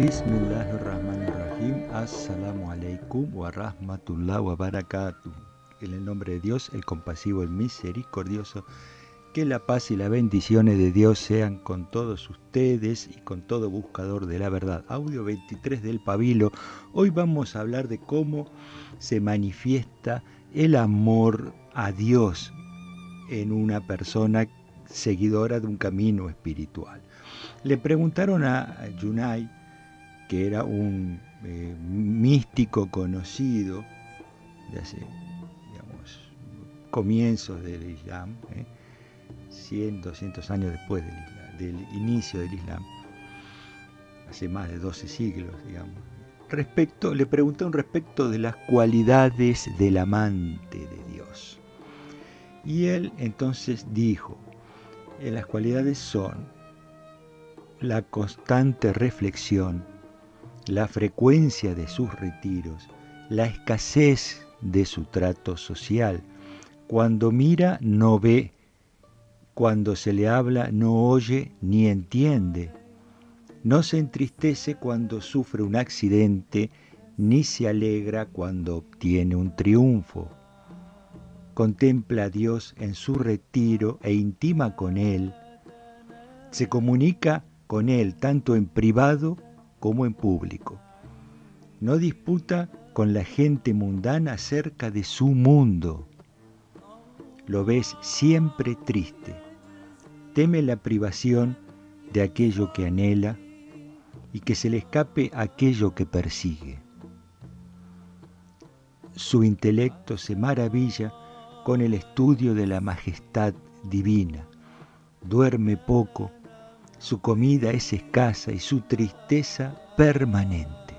Bismillahirrahmanirrahim. Assalamu alaikum wa rahmatullah wa barakatuh. En el nombre de Dios, el compasivo, el misericordioso, que la paz y las bendiciones de Dios sean con todos ustedes y con todo buscador de la verdad. Audio 23 del Pabilo. Hoy vamos a hablar de cómo se manifiesta el amor a Dios en una persona seguidora de un camino espiritual. Le preguntaron a Yunai, que era un místico conocido de hace, comienzos del Islam, 100, 200 años después del inicio del Islam, hace más de 12 siglos, le preguntaron respecto de las cualidades del amante de Dios. Y él entonces dijo, las cualidades son la constante reflexión, la frecuencia de sus retiros, la escasez de su trato social. Cuando mira no ve, cuando se le habla no oye ni entiende. No se entristece cuando sufre un accidente, ni se alegra cuando obtiene un triunfo. Contempla a Dios en su retiro e intima con Él. Se comunica con Él tanto en privado como en público. No disputa con la gente mundana acerca de su mundo. Lo ves siempre triste. Teme la privación de aquello que anhela y que se le escape aquello que persigue. Su intelecto se maravilla con el estudio de la majestad divina. Duerme poco, su comida es escasa y su tristeza permanente.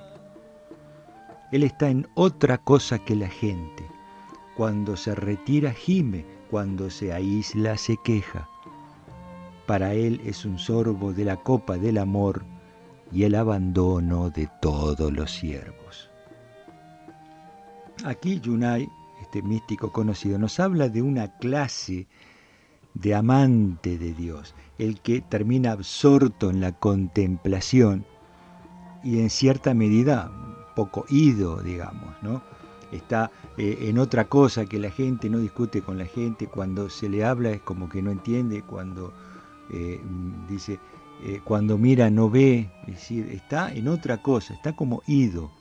Él está en otra cosa que la gente. Cuando se retira gime, cuando se aísla se queja. Para él es un sorbo de la copa del amor y el abandono de todos los siervos. Aquí Yunai, este místico conocido, nos habla de una clase de amante de Dios, el que termina absorto en la contemplación y en cierta medida poco ido, ¿no? Está en otra cosa que la gente, no discute con la gente, cuando se le habla es como que no entiende, cuando dice, cuando mira no ve, es decir, está en otra cosa, está como ido.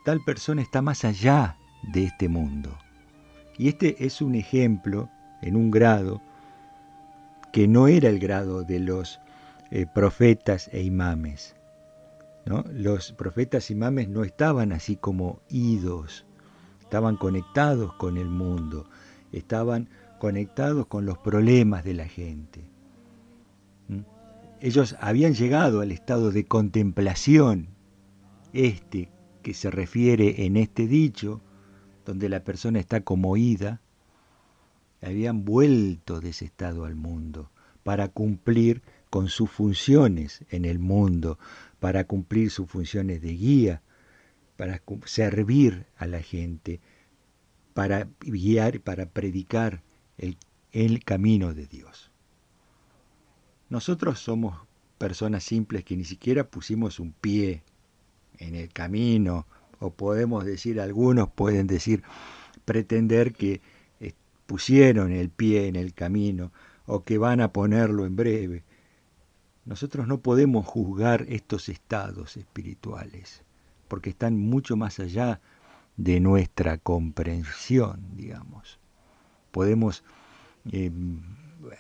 Tal persona está más allá de este mundo. Y este es un ejemplo en un grado que no era el grado de los profetas e imames, ¿no? Los profetas e imames no estaban así como idos, estaban conectados con el mundo, estaban conectados con los problemas de la gente. Ellos habían llegado al estado de contemplación, que se refiere en este dicho, donde la persona está como ida. Habían vuelto de ese estado al mundo para cumplir con sus funciones en el mundo, para cumplir sus funciones de guía, para servir a la gente, para guiar, para predicar el camino de Dios. Nosotros somos personas simples que ni siquiera pusimos un pie en el camino, o podemos decir, algunos pueden decir, pretender que pusieron el pie en el camino o que van a ponerlo en breve. Nosotros no podemos juzgar estos estados espirituales porque están mucho más allá de nuestra comprensión, Podemos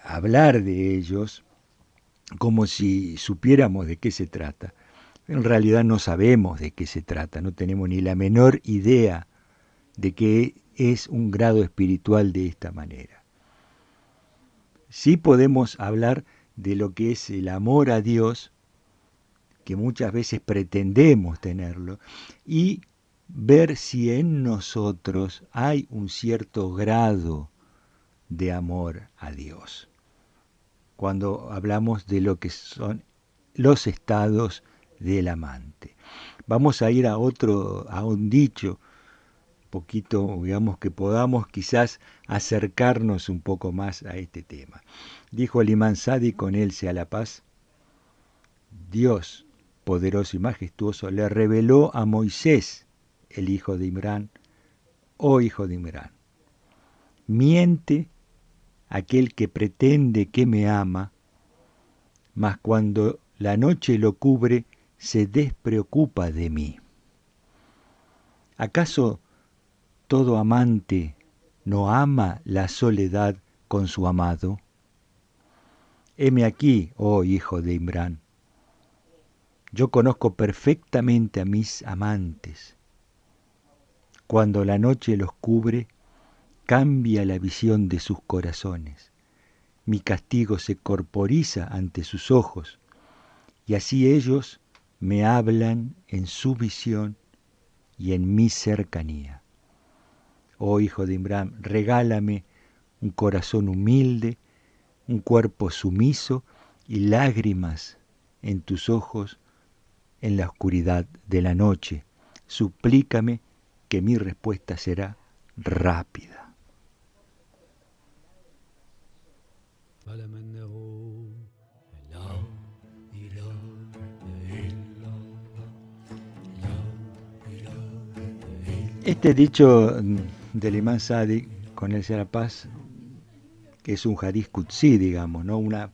hablar de ellos como si supiéramos de qué se trata. En realidad no sabemos de qué se trata, no tenemos ni la menor idea de qué es un grado espiritual de esta manera. Sí podemos hablar de lo que es el amor a Dios, que muchas veces pretendemos tenerlo, y ver si en nosotros hay un cierto grado de amor a Dios. Cuando hablamos de lo que son los estados del amante. Vamos a ir a un dicho, poquito, que podamos quizás acercarnos un poco más a este tema. Dijo el imán Sadi, con él sea la paz: Dios poderoso y majestuoso, le reveló a Moisés, el hijo de Imrán: oh hijo de Imrán, miente aquel que pretende que me ama, mas cuando la noche lo cubre, se despreocupa de mí. ¿Acaso todo amante no ama la soledad con su amado? Heme aquí, oh hijo de Imrán. Yo conozco perfectamente a mis amantes. Cuando la noche los cubre, cambia la visión de sus corazones. Mi castigo se corporiza ante sus ojos, y así ellos me hablan en su visión y en mi cercanía. Oh hijo de Imrán, regálame un corazón humilde, un cuerpo sumiso y lágrimas en tus ojos en la oscuridad de la noche. Suplícame que mi respuesta será rápida. Este dicho del Imán Sadiq, con él sea la paz, que es un hadith Qudsi, digamos, ¿no? Un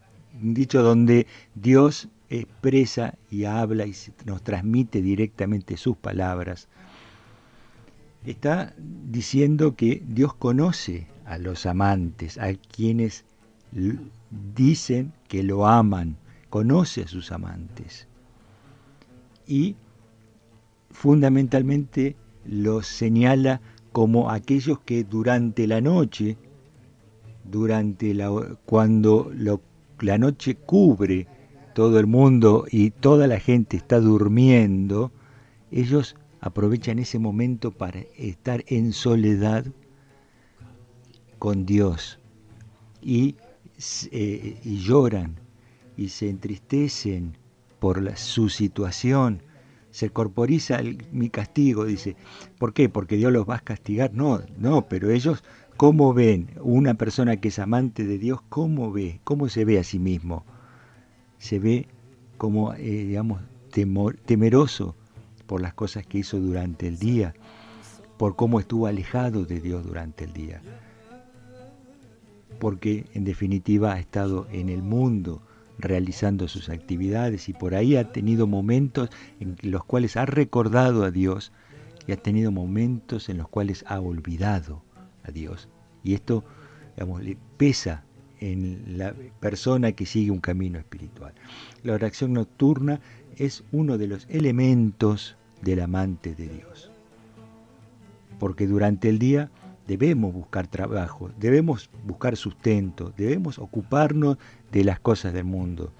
dicho donde Dios expresa y habla y nos transmite directamente sus palabras. Está diciendo que Dios conoce a los amantes, a quienes dicen que lo aman, conoce a sus amantes. Y fundamentalmente los señala como aquellos que durante la noche, cuando la noche cubre todo el mundo y toda la gente está durmiendo, ellos aprovechan ese momento para estar en soledad con Dios y lloran y se entristecen por su situación. Se corporiza mi castigo, dice. ¿Por qué? ¿Porque Dios los va a castigar? No, pero ellos, ¿cómo ven? Una persona que es amante de Dios, ¿cómo ve? ¿Cómo se ve a sí mismo? Se ve como, digamos, temeroso por las cosas que hizo durante el día, por cómo estuvo alejado de Dios durante el día. Porque, en definitiva, ha estado en el mundo, realizando sus actividades y por ahí ha tenido momentos en los cuales ha recordado a Dios y ha tenido momentos en los cuales ha olvidado a Dios. Y esto, digamos, le pesa en la persona que sigue un camino espiritual. La oración nocturna es uno de los elementos del amante de Dios. Porque durante el día debemos buscar trabajo, debemos buscar sustento, debemos ocuparnos de las cosas del mundo,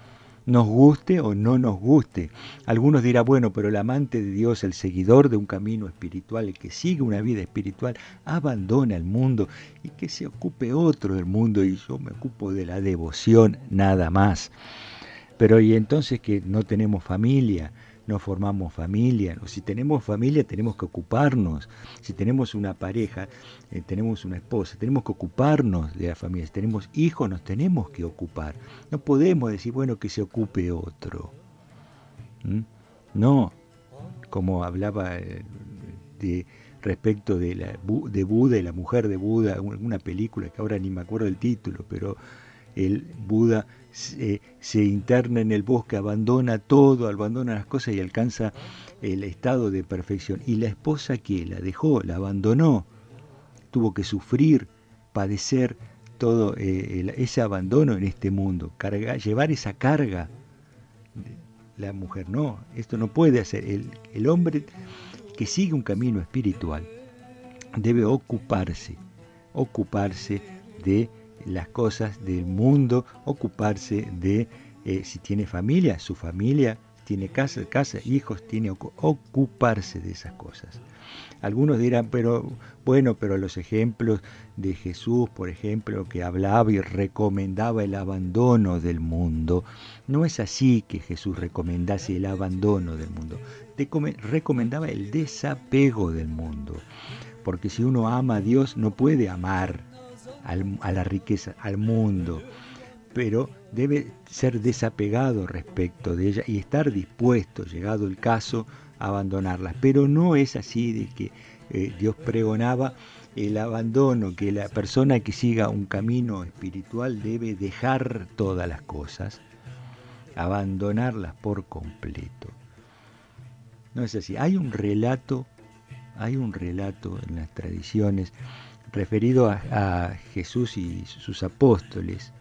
nos guste o no nos guste. Algunos dirán, bueno, pero el amante de Dios, el seguidor de un camino espiritual, el que sigue una vida espiritual, abandona el mundo y que se ocupe otro del mundo y yo me ocupo de la devoción nada más. Pero y entonces que no tenemos familia, no formamos familia, o si tenemos familia tenemos que ocuparnos, si tenemos una pareja, tenemos una esposa, tenemos que ocuparnos de la familia, si tenemos hijos nos tenemos que ocupar, no podemos decir, bueno, que se ocupe otro. No, como hablaba respecto de Buda y la mujer de Buda, una película que ahora ni me acuerdo del título, pero el Buda se interna en el bosque, abandona todo, abandona las cosas y alcanza el estado de perfección. Y la esposa que la dejó, la abandonó, tuvo que sufrir, padecer todo ese abandono en este mundo, llevar esa carga. La mujer no, esto no puede hacer. El hombre que sigue un camino espiritual debe ocuparse de las cosas del mundo, ocuparse de, si tiene familia, su familia, tiene casa, hijos, tiene ocuparse de esas cosas. Algunos dirán, pero bueno, pero los ejemplos de Jesús, por ejemplo, que hablaba y recomendaba el abandono del mundo, no es así que Jesús recomendase el abandono del mundo, recomendaba el desapego del mundo, porque si uno ama a Dios no puede amar a la riqueza, al mundo, pero debe ser desapegado respecto de ella y estar dispuesto, llegado el caso, a abandonarlas. Pero no es así de que Dios pregonaba el abandono, que la persona que siga un camino espiritual debe dejar todas las cosas, abandonarlas por completo. No es así. Hay un relato en las tradiciones referido a Jesús y sus apóstoles,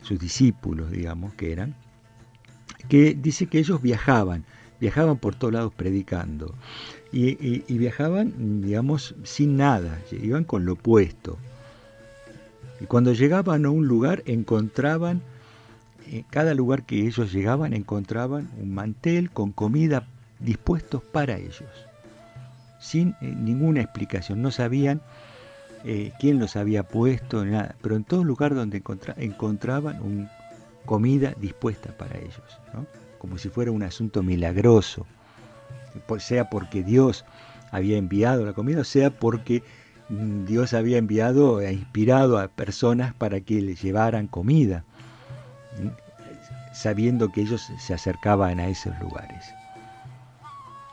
sus discípulos, digamos, que dice que ellos viajaban por todos lados predicando, y viajaban, digamos, sin nada, iban con lo puesto. Y cuando llegaban a un lugar, encontraban, en cada lugar que ellos llegaban, encontraban un mantel con comida dispuestos para ellos, sin ninguna explicación. No sabían quién los había puesto, nada, pero en todo lugar donde encontraban comida dispuesta para ellos, ¿no? Como si fuera un asunto milagroso, sea porque Dios había enviado la comida, o sea porque Dios había enviado e inspirado a personas para que les llevaran comida, sabiendo que ellos se acercaban a esos lugares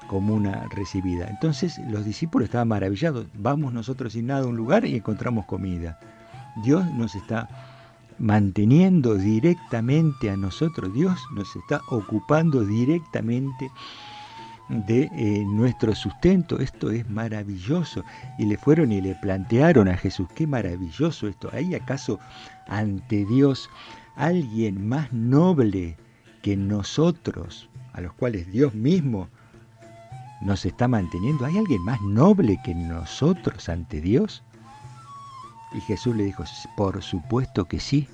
como una recibida. Entonces los discípulos estaban maravillados. Vamos nosotros sin nada a un lugar y encontramos comida. Dios nos está manteniendo directamente a nosotros. Dios nos está ocupando directamente de nuestro sustento. Esto es maravilloso. Y le fueron y le plantearon a Jesús: qué maravilloso esto. ¿Hay acaso ante Dios alguien más noble que nosotros, a los cuales Dios mismo nos está manteniendo? ¿Hay alguien más noble que nosotros ante Dios? Y Jesús le dijo: por supuesto que sí.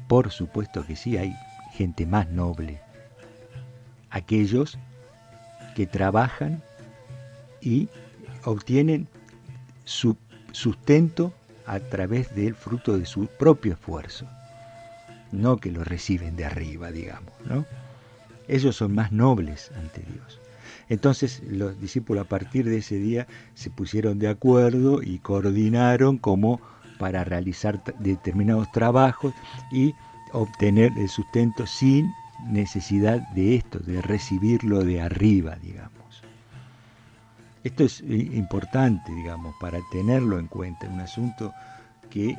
Por supuesto que sí, hay gente más noble. Aquellos que trabajan y obtienen su sustento a través del fruto de su propio esfuerzo. No que lo reciben de arriba, digamos, ¿no? Ellos son más nobles ante Dios. Entonces los discípulos a partir de ese día se pusieron de acuerdo y coordinaron como para realizar determinados trabajos y obtener el sustento sin necesidad de esto, de recibirlo de arriba, digamos. Esto es importante, digamos, para tenerlo en cuenta, un asunto que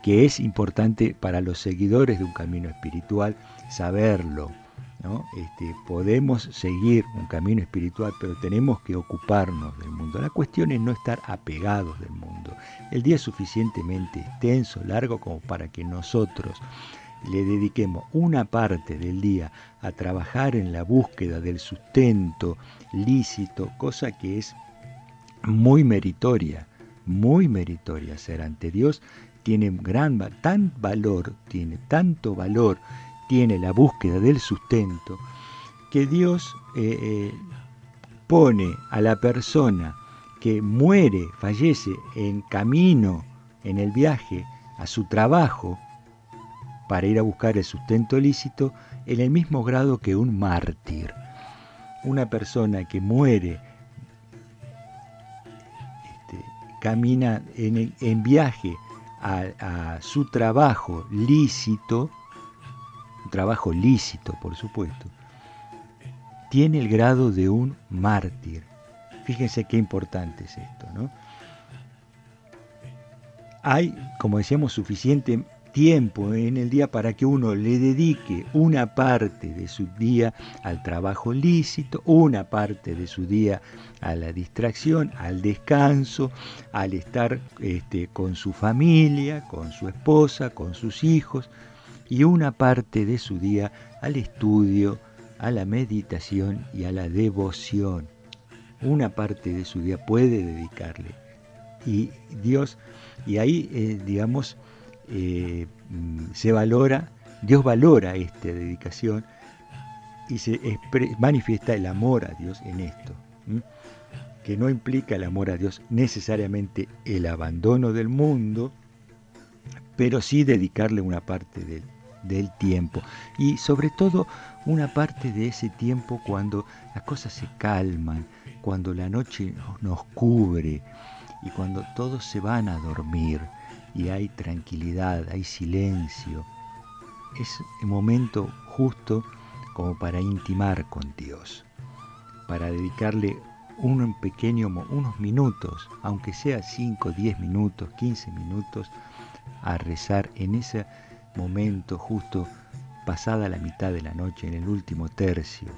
es importante para los seguidores de un camino espiritual saberlo, ¿no? Podemos seguir un camino espiritual, pero tenemos que ocuparnos del mundo. La cuestión es no estar apegados del mundo. El día es suficientemente extenso, largo, como para que nosotros le dediquemos una parte del día a trabajar en la búsqueda del sustento lícito, cosa que es muy meritoria ser ante Dios. Tiene tanto valor tiene la búsqueda del sustento, que Dios pone a la persona que fallece en camino, en el viaje a su trabajo, para ir a buscar el sustento lícito, en el mismo grado que un mártir. Una persona que muere, camina en viaje a su trabajo lícito, un trabajo lícito, por supuesto, tiene el grado de un mártir. Fíjense qué importante es esto, ¿no? Hay, como decíamos, suficiente tiempo en el día para que uno le dedique una parte de su día al trabajo lícito, una parte de su día a la distracción, al descanso, al estar con su familia, con su esposa, con sus hijos, y una parte de su día al estudio, a la meditación y a la devoción. Una parte de su día puede dedicarle. Y Dios, y ahí, digamos, Dios valora esta dedicación y se manifiesta el amor a Dios en esto, que no implica el amor a Dios necesariamente el abandono del mundo, pero sí dedicarle una parte del tiempo, y sobre todo una parte de ese tiempo cuando las cosas se calman, cuando la noche nos cubre y cuando todos se van a dormir y hay tranquilidad, hay silencio. Es el momento justo como para intimar con Dios, para dedicarle unos minutos, aunque sea 5, 10 minutos, 15 minutos, a rezar en ese momento justo pasada la mitad de la noche, en el último tercio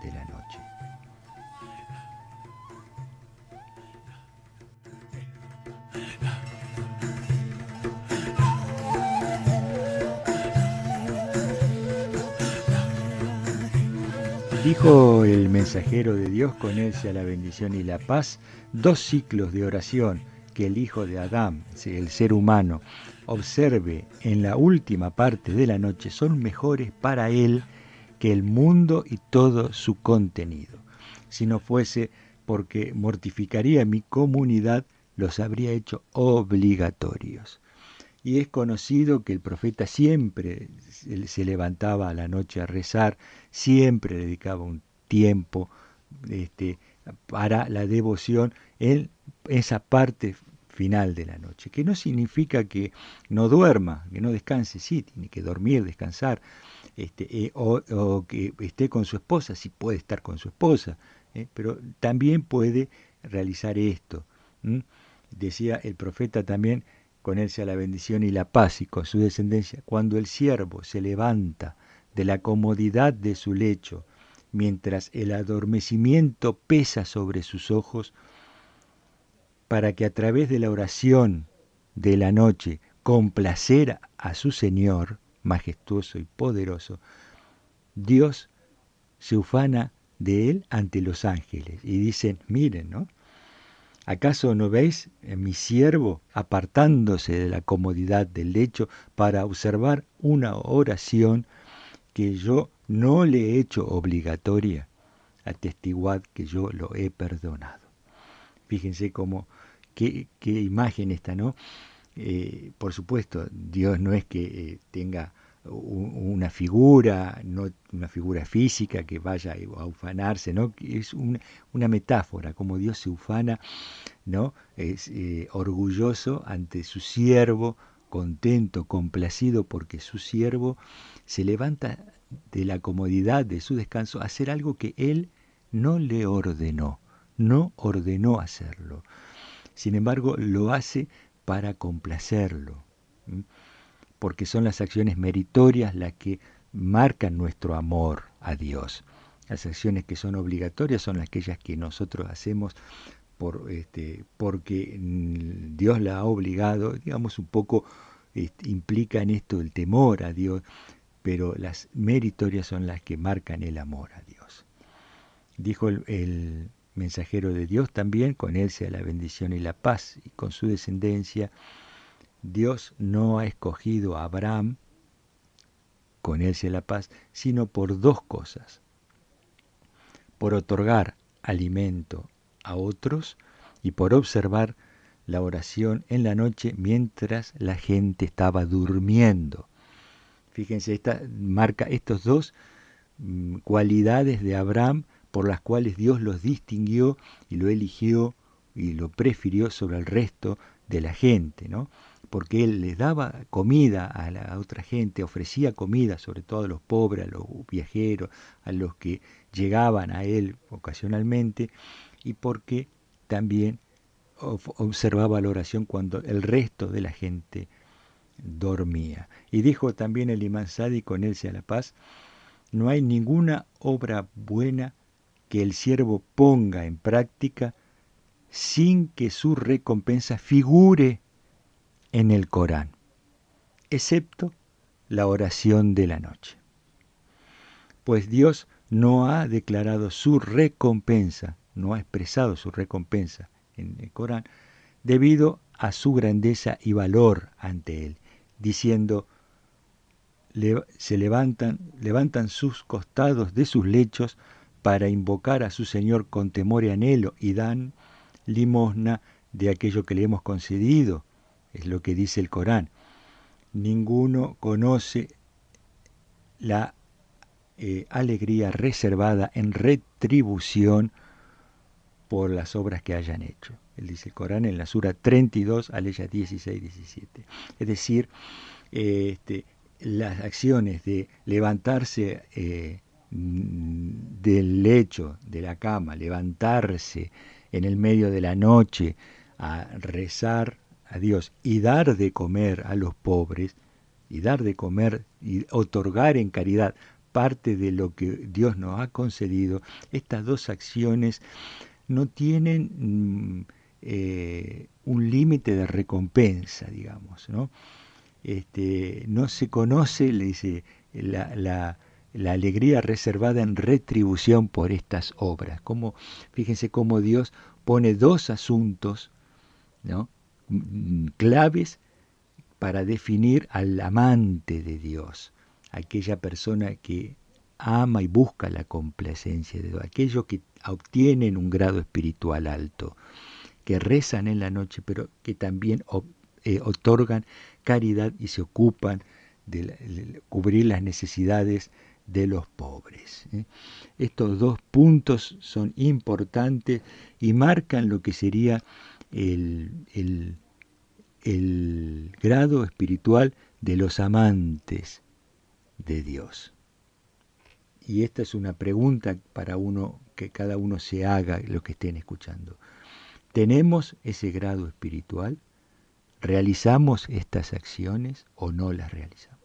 de la noche. Dijo el mensajero de Dios, con él sea la bendición y la paz, 2 ciclos de oración que el hijo de Adán, el ser humano, observe en la última parte de la noche son mejores para él que el mundo y todo su contenido. Si no fuese porque mortificaría mi comunidad, los habría hecho obligatorios. Y es conocido que el profeta siempre se levantaba a la noche a rezar, siempre dedicaba un tiempo para la devoción en esa parte final de la noche, que no significa que no duerma, que no descanse, sí, tiene que dormir, descansar, o que esté con su esposa, sí puede estar con su esposa, pero también puede realizar esto. Decía el profeta también, con él sea la bendición y la paz, y con su descendencia, cuando el siervo se levanta de la comodidad de su lecho, mientras el adormecimiento pesa sobre sus ojos, para que a través de la oración de la noche complacer a su Señor, majestuoso y poderoso, Dios se ufana de él ante los ángeles y dicen, miren, ¿no? ¿Acaso no veis a mi siervo apartándose de la comodidad del lecho para observar una oración que yo no le he hecho obligatoria? Atestiguad que yo lo he perdonado. Fíjense qué imagen esta, ¿no? Por supuesto, Dios no es que tenga una figura, no una figura física que vaya a ufanarse, ¿no? Es una metáfora, como Dios se ufana, ¿no? Es orgulloso ante su siervo, contento, complacido, porque su siervo se levanta de la comodidad de su descanso a hacer algo que él no le ordenó, no ordenó hacerlo. Sin embargo, lo hace para complacerlo, porque son las acciones meritorias las que marcan nuestro amor a Dios. Las acciones que son obligatorias son aquellas que nosotros hacemos porque Dios la ha obligado, digamos un poco implica en esto el temor a Dios, pero las meritorias son las que marcan el amor a Dios. Dijo el mensajero de Dios también, con él sea la bendición y la paz, y con su descendencia, Dios no ha escogido a Abraham, con él sea la paz, sino por 2 cosas. Por otorgar alimento a otros y por observar la oración en la noche mientras la gente estaba durmiendo. Fíjense, esta marca estos 2 cualidades de Abraham por las cuales Dios los distinguió y lo eligió y lo prefirió sobre el resto de la gente, ¿no? Porque él les daba comida a la otra gente, ofrecía comida sobre todo a los pobres, a los viajeros, a los que llegaban a él ocasionalmente, y porque también observaba la oración cuando el resto de la gente dormía. Y dijo también el imán Sadi, con él sea la paz, no hay ninguna obra buena que el siervo ponga en práctica sin que su recompensa figure en el Corán, excepto la oración de la noche. Pues Dios no ha declarado su recompensa, no ha expresado su recompensa en el Corán, debido a su grandeza y valor ante él, diciendo, se levantan sus costados de sus lechos para invocar a su Señor con temor y anhelo, y dan limosna de aquello que le hemos concedido, es lo que dice el Corán. Ninguno conoce la alegría reservada en retribución por las obras que hayan hecho. Él dice el Corán en la sura 32, aleyas 16, 17. Es decir, las acciones de levantarse del lecho, de la cama, levantarse en el medio de la noche a rezar a Dios y dar de comer a los pobres, y dar de comer y otorgar en caridad parte de lo que Dios nos ha concedido, estas dos acciones no tienen un límite de recompensa, digamos, ¿no? No se conoce, le dice, la alegría reservada en retribución por estas obras. Fíjense cómo Dios pone dos asuntos, ¿no?, claves para definir al amante de Dios, aquella persona que ama y busca la complacencia de Dios, aquellos que obtienen un grado espiritual alto, que rezan en la noche, pero que también otorgan caridad y se ocupan de cubrir las necesidades de los pobres. Estos dos puntos son importantes y marcan lo que sería el grado espiritual de los amantes de Dios. Y esta es una pregunta para que cada uno se haga, los que estén escuchando. ¿Tenemos ese grado espiritual? ¿Realizamos estas acciones o no las realizamos?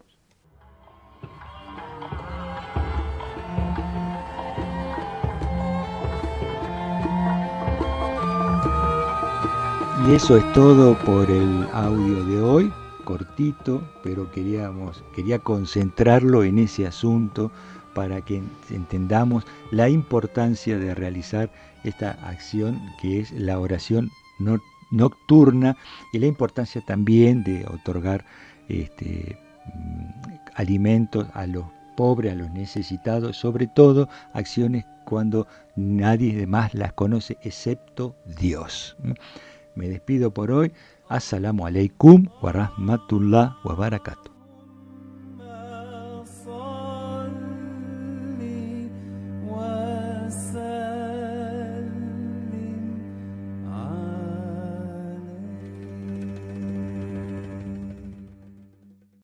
Y eso es todo por el audio de hoy, cortito, pero quería concentrarlo en ese asunto para que entendamos la importancia de realizar esta acción que es la oración nocturna y la importancia también de otorgar alimentos a los pobres, a los necesitados, sobre todo acciones cuando nadie más las conoce excepto Dios. Me despido por hoy. Assalamu alaikum wa rahmatullah wa barakatuh.